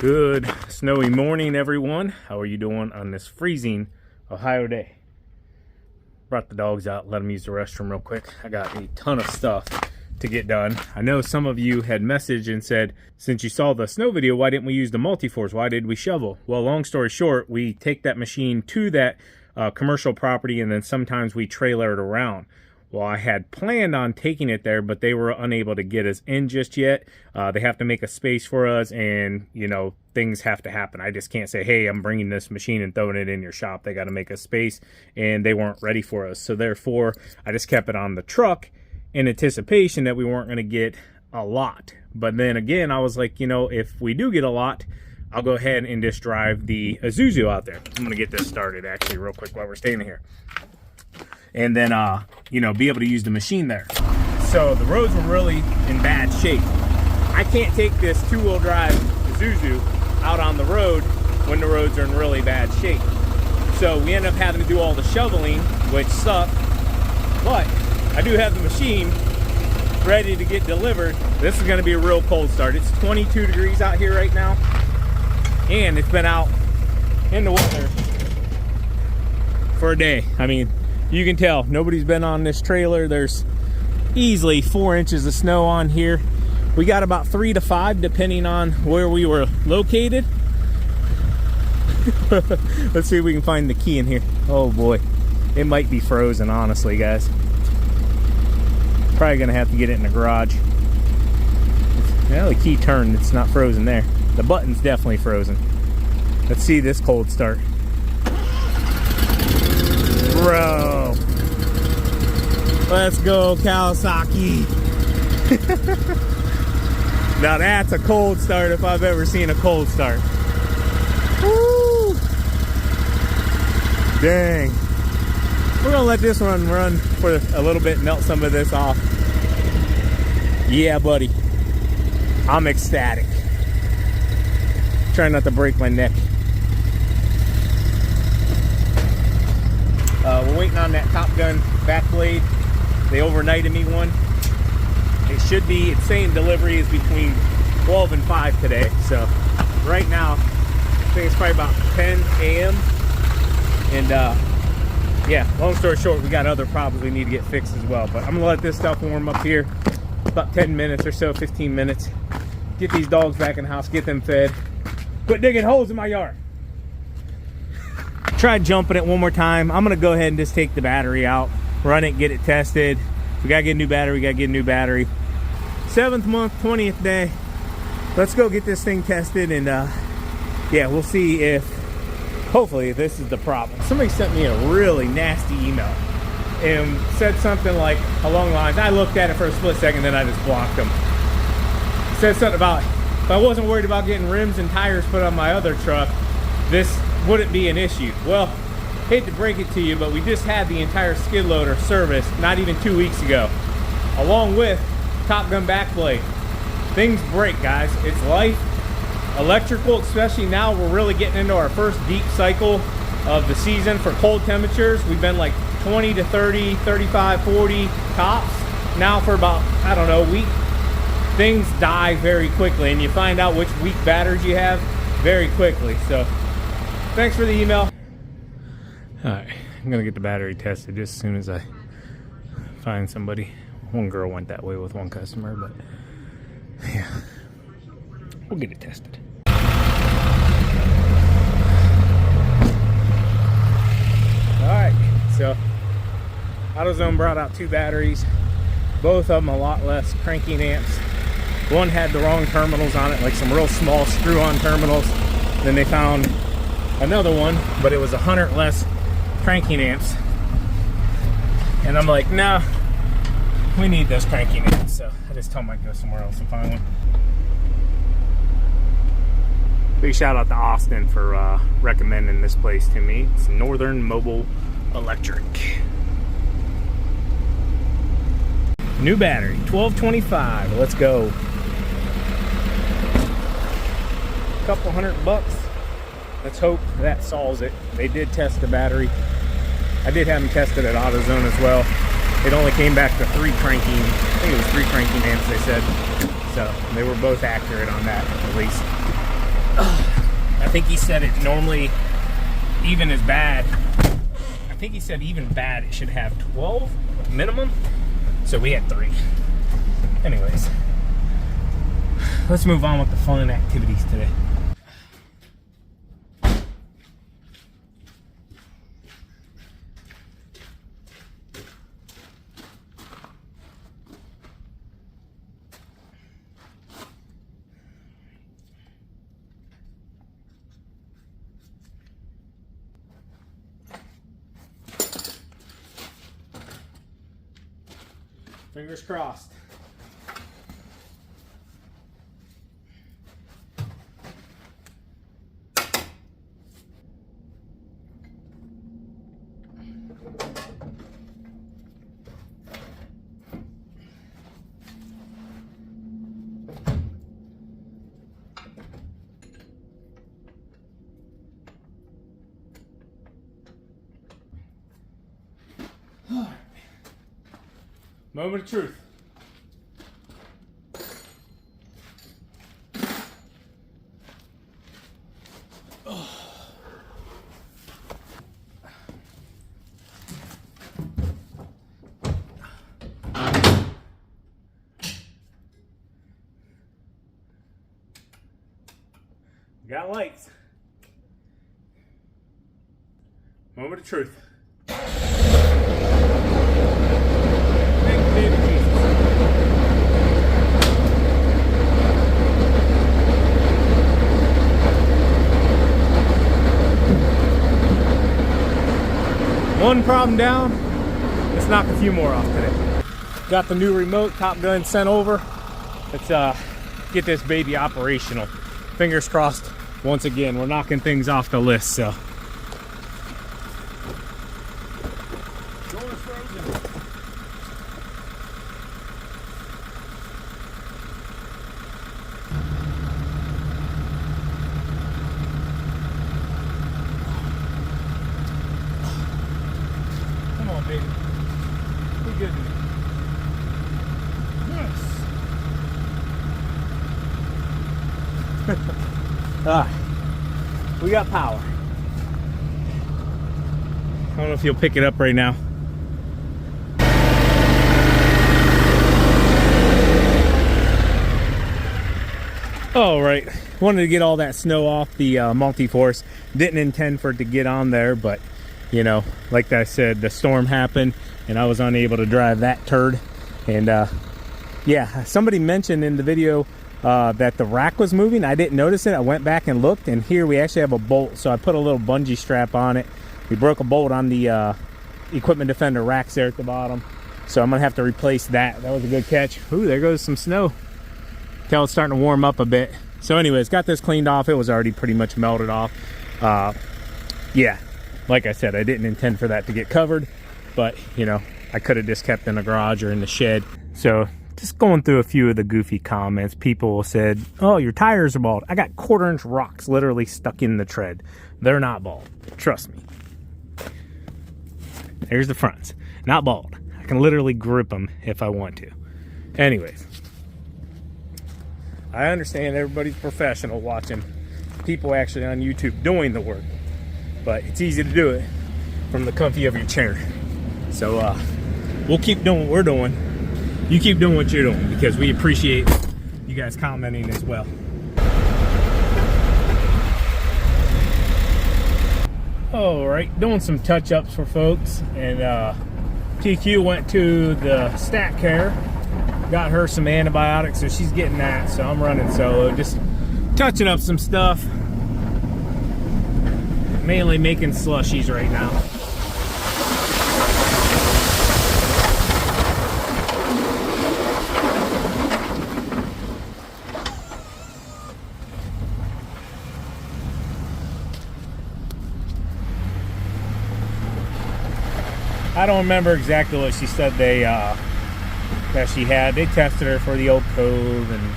Good snowy morning, everyone. How are you doing on this freezing Ohio day? Brought the dogs out, let them use the restroom real quick. I got a ton of stuff to get done. I know some of you had messaged and said, since you saw the snow video, why didn't we use the multi-force? Why did we shovel? Well, long story short, we take that machine to that commercial property, and then sometimes we trailer it around. Well, I had planned on taking it there, but they were unable to get us in just yet. They have to make a space for us, and, you know, things have to happen. I just can't say, hey, I'm bringing this machine and throwing it in your shop. They got to make a space, and they weren't ready for us. So therefore, I just kept it on the truck in anticipation that we weren't going to get a lot. But then again, I was like, you know, if we do get a lot, I'll go ahead and just drive the Isuzu out there. I'm going to get this started actually real quick while we're standing here. And then, you know, be able to use the machine there. So the roads were really in bad shape. I can't take this two-wheel drive Isuzu out on the road when the roads are in really bad shape. So we end up having to do all the shoveling, which sucked. But I do have the machine ready to get delivered. This is gonna be a real cold start. It's 22 degrees out here right now. And it's been out in the weather for a day. I mean, you can tell nobody's been on this trailer. There's easily 4 inches of snow on here. We got about 3 to 5 depending on where we were located. Let's see if we can find the key in here. Oh boy, it might be frozen, honestly, guys. Probably gonna have to get it in the garage. Well, the key turned, it's not frozen there. The button's definitely frozen. Let's see this cold start. Bro, let's go Kawasaki. Now that's a cold start if I've ever seen a cold start. Woo! Dang. We're gonna let this one run for a little bit, melt some of this off. Yeah, buddy. I'm ecstatic. Trying not to break my neck. We're waiting on that Top Gun back blade. They overnighted me one. It should be, it's saying delivery is between 12 and 5 today. So right now, I think it's probably about 10 a.m. And yeah, long story short, we got other problems we need to get fixed as well. But I'm gonna let this stuff warm up here. About 10 minutes or so, 15 minutes. Get these dogs back in the house, get them fed. Quit digging holes in my yard. Tried jumping it one more time. I'm gonna go ahead and just take the battery out, run it, get it tested. We gotta get a new battery, we gotta get a new battery. 7th month, 20th day. Let's go get this thing tested, and yeah, we'll see if, hopefully this is the problem. Somebody sent me a really nasty email and said something like along the lines, I looked at it for a split second, then I just blocked them. Said something about, if I wasn't worried about getting rims and tires put on my other truck, this wouldn't be an issue. Well, hate to break it to you, but we just had the entire skid loader serviced not even 2 weeks ago, along with Top Gun back blade. Things break, guys. It's life. Electrical, especially now, we're really getting into our first deep cycle of the season for cold temperatures. We've been like 20 to 30, 35, 40 tops now for about, I don't know, a week. Things die very quickly, and you find out which weak batteries you have very quickly. So thanks for the email. All right, I'm gonna get the battery tested just as soon as I find somebody. One girl went that way with one customer, but yeah, we'll get it tested. All right, so AutoZone brought out 2 batteries, both of them a lot less cranking amps. One had the wrong terminals on it, like some real small screw-on terminals. Then they found another one, but it was 100 less cranking amps. And I'm like, nah, we need those cranking amps. So I just told them I'd go somewhere else and find one. Big shout out to Austin for recommending this place to me. It's Northern Mobile Electric. New battery, 1225. Let's go. Couple $100. Let's hope that solves it. They did test the battery. I did have them tested at AutoZone as well. It only came back to 3 cranking. I think it was 3 cranking amps, they said. So they were both accurate on that, at least. think he said it normally, even as bad, I think he said even bad, it should have 12 minimum. So we had 3. Anyways, let's move on with the fun activities today. Fingers crossed. Moment of truth. Got lights. Moment of truth. One problem down, let's knock a few more off today. Got the new remote, Top Gun sent over. Let's get this baby operational. Fingers crossed, once again, we're knocking things off the list, so. Door's frozen. Baby. Be good to me. Yes. We got power. I don't know if you'll pick it up right now. All right, wanted to get all that snow off the multi-force. Didn't intend for it to get on there, but you know, like I said, the storm happened and I was unable to drive that turd. And yeah, somebody mentioned in the video that the rack was moving. I didn't notice it. I went back and looked, and here we actually have a bolt. So I put a little bungee strap on it. We broke a bolt on the equipment defender racks there at the bottom. So I'm gonna have to replace that. That was a good catch. Ooh, there goes some snow. Tell it's starting to warm up a bit. So anyways, got this cleaned off. It was already pretty much melted off. Yeah. Like I said, I didn't intend for that to get covered, but you know, I could have just kept in the garage or in the shed. So just going through a few of the goofy comments. People said, oh, your tires are bald. I got 1/4-inch rocks literally stuck in the tread. They're not bald. Trust me. There's the fronts. Not bald. I can literally grip them if I want to. Anyways. I understand everybody's professional watching people actually on YouTube doing the work. But it's easy to do it from the comfy of your chair. So we'll keep doing what we're doing. You keep doing what you're doing, because we appreciate you guys commenting as well. All right, doing some touch-ups for folks. And TQ went to the stat care, got her some antibiotics, so she's getting that. So I'm running solo, just touching up some stuff. Mainly making slushies right now. I don't remember exactly what she said that she had. They tested her for the old cove and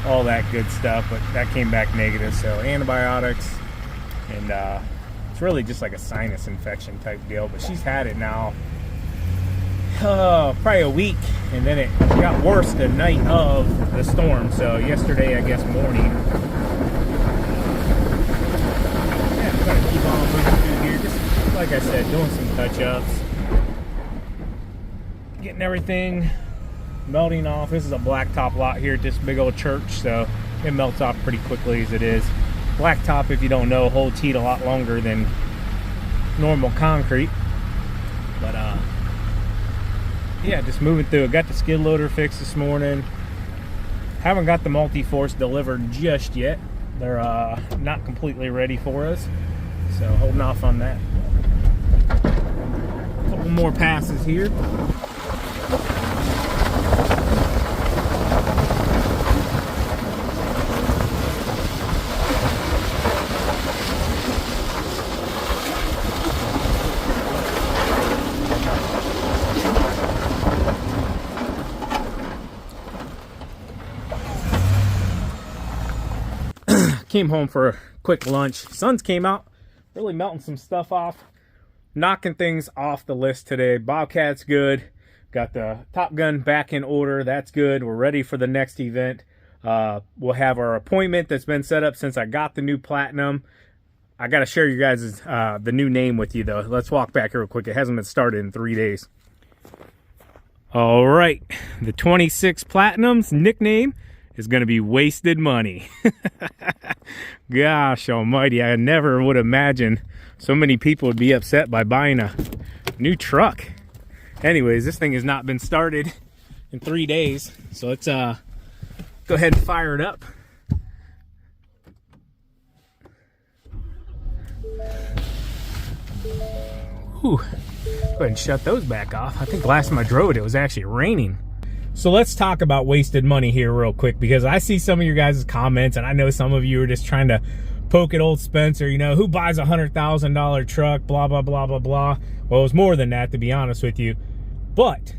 all that good stuff, but that came back negative. So antibiotics, and it's really just like a sinus infection type deal. But she's had it now probably a week, and then it got worse the night of the storm. So yesterday, I guess, morning, like I said, doing some touch-ups, getting everything melting off. This is a blacktop lot here at this big old church, so it melts off pretty quickly as it is. Blacktop, if you don't know, holds heat a lot longer than normal concrete. But yeah, just moving through. Got the skid loader fixed this morning. Haven't got the multi-force delivered just yet. They're not completely ready for us, so holding off on that. A couple more passes here. Came home for a quick lunch. Suns came out, really melting some stuff off, knocking things off the list today. Bobcat's good. Got the Top Gun back in order. That's good. We're ready for the next event. We'll have our appointment that's been set up since I got the new Platinum. I got to share you guys the new name with you, though. Let's walk back here real quick. It hasn't been started in 3 days. All right. The 26 Platinum's nickname is going to be Wasted Money. Gosh almighty, I never would imagine so many people would be upset by buying a new truck. Anyways, this thing has not been started in 3 days, so let's go ahead and fire it up. Whew. Go ahead and shut those back off. I think last time I drove it, it was actually raining. So let's talk about wasted money here real quick, because I see some of your guys' comments, and I know some of you are just trying to poke at old Spencer. You know, who buys a $100,000 truck, blah, blah, blah, blah, blah. Well, it was more than that, to be honest with you. But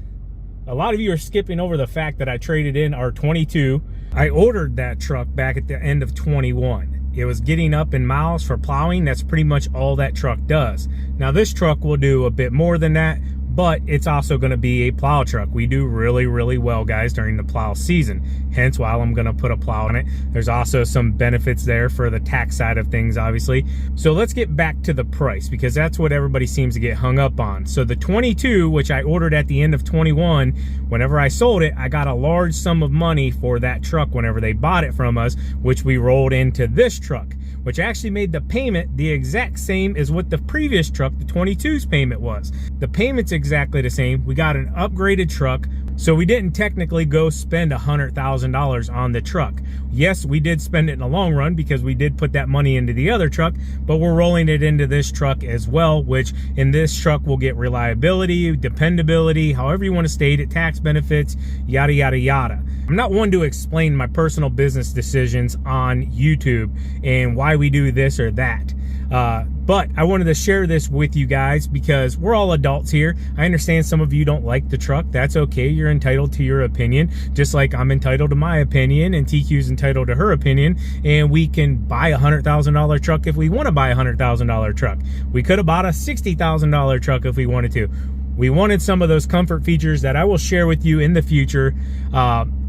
a lot of you are skipping over the fact that I traded in our 22. I ordered that truck back at the end of 21. It was getting up in miles for plowing. That's pretty much all that truck does. Now, this truck will do a bit more than that, but it's also going to be a plow truck. We do really, really well, guys, during the plow season. Hence why I'm going to put a plow on it. There's also some benefits there for the tax side of things, obviously. So let's get back to the price, because that's what everybody seems to get hung up on. So the 22, which I ordered at the end of 21, whenever I sold it, I got a large sum of money for that truck whenever they bought it from us, which we rolled into this truck, which actually made the payment the exact same as what the previous truck, the 22's payment was. The payment's exactly the same. We got an upgraded truck, so we didn't technically go spend $100,000 on the truck. Yes, we did spend it in the long run because we did put that money into the other truck, but we're rolling it into this truck as well, which in this truck we'll get reliability, dependability, however you want to state it, tax benefits, yada, yada, yada. I'm not one to explain my personal business decisions on YouTube and why we do this or that. But I wanted to share this with you guys because we're all adults here. I understand some of you don't like the truck. That's okay. You're entitled to your opinion, just like I'm entitled to my opinion and TQ's entitled to her opinion. And we can buy a $100,000 truck if we want to buy a $100,000 truck. We could have bought a $60,000 truck if we wanted to. We wanted some of those comfort features that I will share with you in the future.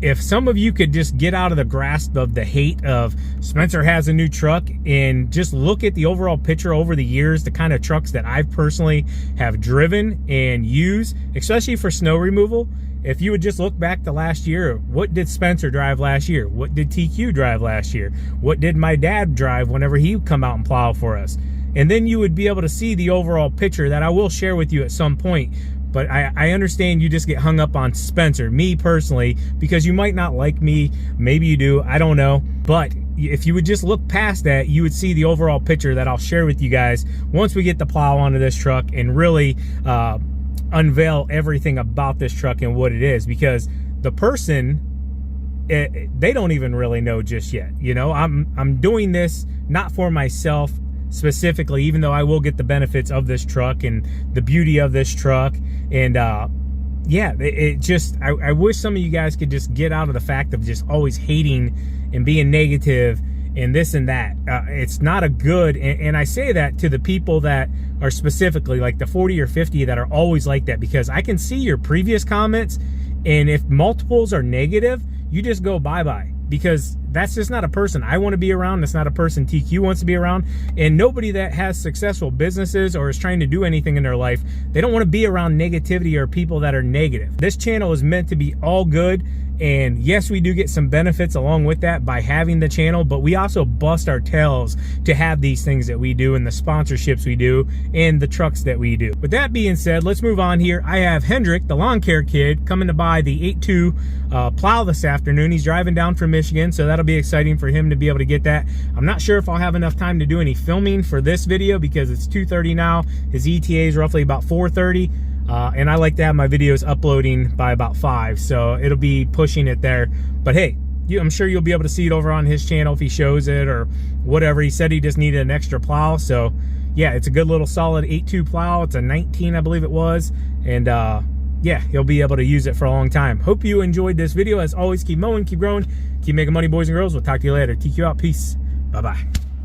If some of you could just get out of the grasp of the hate of Spencer has a new truck and just look at the overall picture over the years, the kind of trucks that I personally have driven and use, especially for snow removal. If you would just look back to last year, what did Spencer drive last year? What did TQ drive last year? What did my dad drive whenever he would come out and plow for us? And then you would be able to see the overall picture that I will share with you at some point. But I understand you just get hung up on Spencer, me personally, because you might not like me. Maybe you do, I don't know. But if you would just look past that, you would see the overall picture that I'll share with you guys once we get the plow onto this truck and really unveil everything about this truck and what it is. Because the person, they don't even really know just yet. You know, I'm doing this not for myself specifically, even though I will get the benefits of this truck and the beauty of this truck. And yeah, it just, I wish some of you guys could just get out of the fact of just always hating and being negative and this and that. It's not a good, and I say that to the people that are specifically like the 40 or 50 that are always like that, because I can see your previous comments, and if multiples are negative, you just go bye-bye, because that's just not a person I want to be around. That's not a person TQ wants to be around. And nobody that has successful businesses or is trying to do anything in their life, they don't want to be around negativity or people that are negative. This channel is meant to be all good. And yes, we do get some benefits along with that by having the channel, but we also bust our tails to have these things that we do and the sponsorships we do and the trucks that we do. With that being said, let's move on here. I have Hendrick, the lawn care kid, coming to buy the 8.2 plow this afternoon. He's driving down from Michigan, so that'll be exciting for him to be able to get that. I'm not sure if I'll have enough time to do any filming for this video because it's 2:30 now. His ETA is roughly about 4:30. And I like to have my videos uploading by about 5, so it'll be pushing it there. But hey, I'm sure you'll be able to see it over on his channel if he shows it or whatever. He said he just needed an extra plow, so yeah, it's a good little solid 8.2 plow. It's a 19, I believe it was, and yeah, he'll be able to use it for a long time. Hope you enjoyed this video. As always, keep mowing, keep growing, keep making money, boys and girls. We'll talk to you later. TQ out. Peace. Bye-bye.